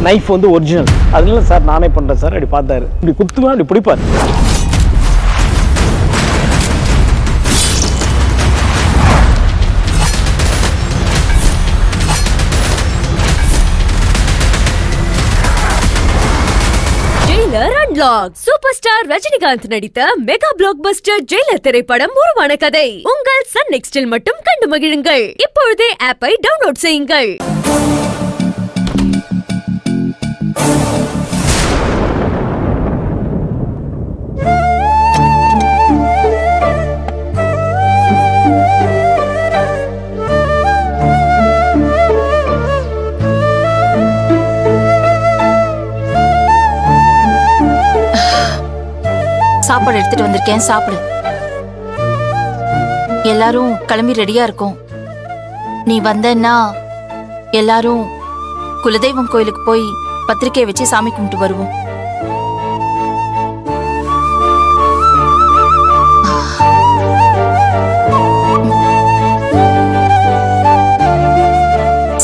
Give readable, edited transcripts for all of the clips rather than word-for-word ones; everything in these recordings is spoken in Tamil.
நைஃப் வந்து ஒரிஜினல். அதனால சார் நானே பண்ணுறேன் சார். அப்படி பார்த்தாரு, இப்படி குத்துவேன், அப்படி பிடிப்பார். சூப்பர் ஸ்டார் ரஜினிகாந்த் நடித்த மெகா பிளாக் பஸ்டர் ஜெயிலர் திரைப்படம் உருவான கதை உங்கள் சன் நெக்ஸ்டில் மட்டும் கண்டு மகிழுங்கள். இப்பொழுதே ஆப்பை டவுன்லோட் செய்யுங்கள். சாப்பாடு எடுத்துட்டு வந்திருக்கேன், சாப்பிடு. எல்லாரும் கிளம்பி ரெடியா இருக்கும். நீ வந்தன்னா எல்லாரும் குலதெய்வம் கோயிலுக்கு போய் பத்திரிக்கை வச்சு சாமி கும்பிட்டு வருவோம்.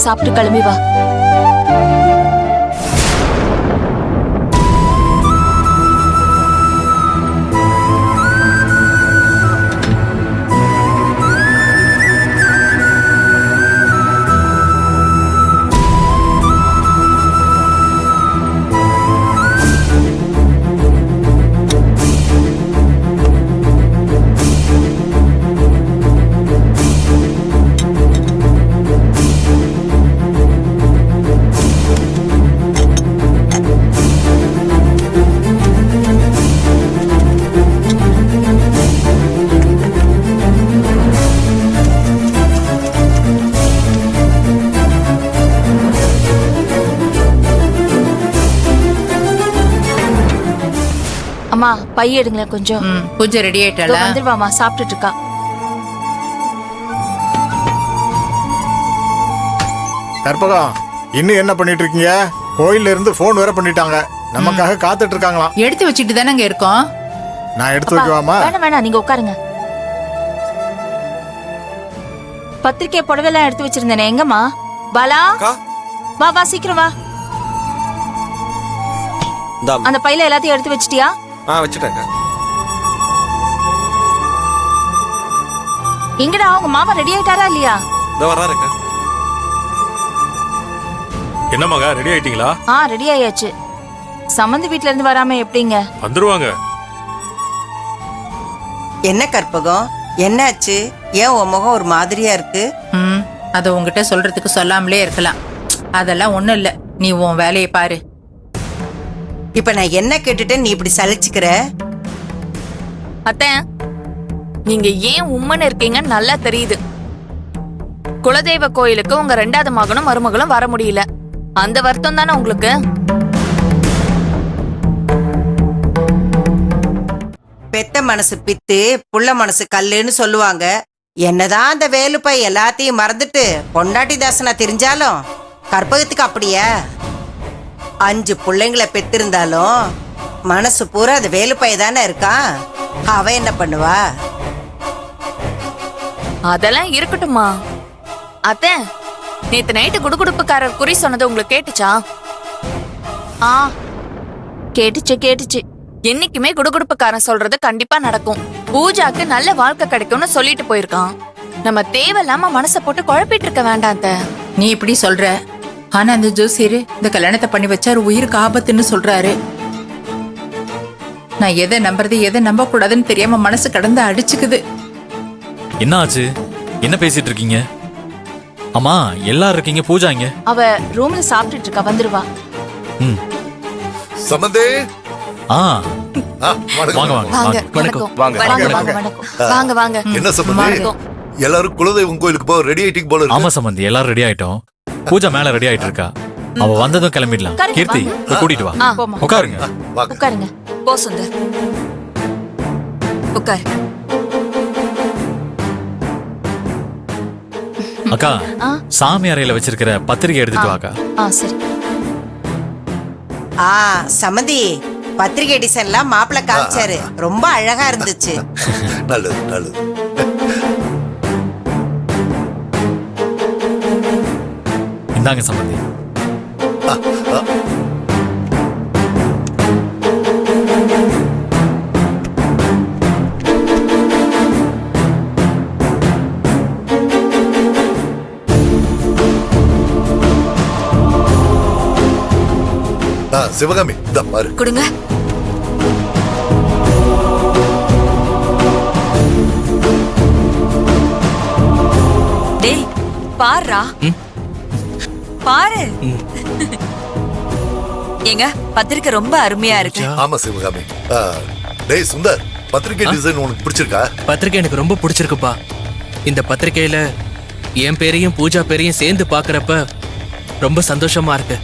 சாப்பிட்டு கிளம்பி வா. அம்மா பைய எடுங்களேன் கொஞ்சம். பூஜை ரெடி ஆயிட்டாளா? வந்துருவாமா, சாப்பிட்டுட்டு இருக்கா. கற்பகம், இன்னும் என்ன பண்ணிட்டு இருக்கீங்க? கோயில்ல இருந்து போன் வேற பண்ணிட்டாங்க. நமக்காக காத்துட்டு இருக்காங்களாம். எடுத்து வச்சுட்டு தானங்க இருக்கோம். நான் எடுத்து வைக்கவாமா? வேணாம் வேணாம், நீங்க உட்காருங்க. பத்திரிக்கை புடவை எல்லாம் எடுத்து வச்சிருந்தேனே, எங்கம்மா? பாலா, வா வா சீக்கிரம் வா. அந்த பையில எல்லாத்தையும் எடுத்து வச்சிட்டியா? வச்சுட்டேங்க. எங்கடா உங்க மாமா ரெடி ஆயிட்டாரா இல்லையா? வராருங்க. என்ன மகா, ரெடி ஆயிட்டீங்களா? ரெடி ஆயாச்சு. சம்மந்தி வீட்ல இருந்து வராம எப்படிங்க வந்துருவாங்க? என்ன கற்பகம், என்னாச்சு? ஏன் உன் முகம் ஒரு மாதிரியா இருக்கு? அத உங்ககிட்ட சொல்றதுக்கு சொல்லாமலே இருக்கலாம். அதெல்லாம் ஒண்ணும் இல்ல, நீ உன் வேலையை பாரு. இப்ப நான் என்ன கேட்டுட்டேன் நீ இப்படி சலிச்சுக்கிற? அத்தை, நீங்க ஏன் உம்மன்னு இருக்கீங்கன்னு நல்லா தெரியுது. குலதெய்வ கோயிலுக்கு உங்க 2வது மகனும் மருமகளும் வர முடியல. அந்த வருத்தம் தானே உங்களுக்கு? பெத்த மனசு பித்து, புள்ள மனசு கல்லுன்னு சொல்லுவாங்க. என்னதான் அந்த வேலுப்பை எல்லாத்தையும் மறந்துட்டு பொண்டாட்டி தாசனா தெரிஞ்சாலும் கற்பகத்துக்கு அப்படியா? 5 பிள்ளைங்களை பெத்திருந்தாலும் மனசு பூரா அது வேலுப்பை தானே இருக்கான். அவ என்ன பண்ணுவா? அதெல்லாம் இருக்கட்டுமா அத்தை. நேத்து நைட்டு குடுகுடுப்புக்காரர் குறி சொன்னது உங்களுக்கு கேட்டுச்சா? கேட்டுச்சு. என்னைக்குமே குடுகுடுப்புக்காரன் சொல்றது கண்டிப்பா நடக்கும். பூஜாக்கு நல்ல வாழ்க்கை கிடைக்கும்னு சொல்லிட்டு போயிருக்கான். நம்ம தேவையில்லாம மனசை போட்டு குழப்பிட்டு இருக்க வேண்டாம் அத்தை. நீ இப்படி சொல்ற, ஆனா அந்த ஜோசியரு இந்த கல்யாணத்தை பண்ணி வச்சாரு உயிருக்கு ஆபத்துன்னு சொல்றாரு. நான் எதை நம்புறது எதை நம்ப கூடாதுன்னு தெரியாம மனசு கடந்து அடிச்சுக்குது. என்ன ஆச்சு? என்ன பேசிட்டு இருக்கீங்க? அம்மா எல்லாரும் இருக்கீங்க, பூஜா இங்க. அவ ரூம்ல சாப்பிட்டுட்டு இருக்கா, வந்துருவா. சம்பந்தே. வாங்க வாங்க வாங்க வாங்க. என்ன சம்பந்தே, எல்லாரும் குலதெய்வம் கோயிலுக்கு போக ரெடி ஆயிட்டீங்க போல இருக்கு. ஆமா சம்பந்தி, எல்லாரும் ரெடி ஆயிட்டோம். பூஜா மேல ரெடி ஆயிட்டு இருக்கா. அவ வந்ததும் கிளம்பிடலாம். கீர்த்தி கூட்டிட்டு வா. உட்காருங்க. உட்காருங்க. போ சுந்தர், உட்காரு. அக்கா, சாமி அறையில வச்சிருக்கிற பத்திரிகை எடுத்துட்டு வாக்கா. சரி. சம்மந்தி, பத்திரிகை டிசைன்லாம் மாப்பிள்ள காமிச்சாரு. ரொம்ப அழகா இருந்துச்சு. நல்லது நல்லது. இந்தாங்க சம்பந்தி. சிவகாமி இந்த பாரு. கொடுங்க. டேய் பாருடா. பாரு. ஏங்க பத்திரிக்கை ரொம்ப அருமையா இருக்கு. ஆமா சிவகாமி. டேய் சுந்தர், பத்திரிகை டிசைன் உனக்கு பிடிச்சிருக்கா? பத்திரிக்கை எனக்கு ரொம்ப பிடிச்சிருக்குப்பா. இந்த பத்திரிக்கையில என் பேரையும் பூஜா பேரையும் சேர்ந்து பாக்குறப்ப ரொம்ப சந்தோஷமா இருக்கு.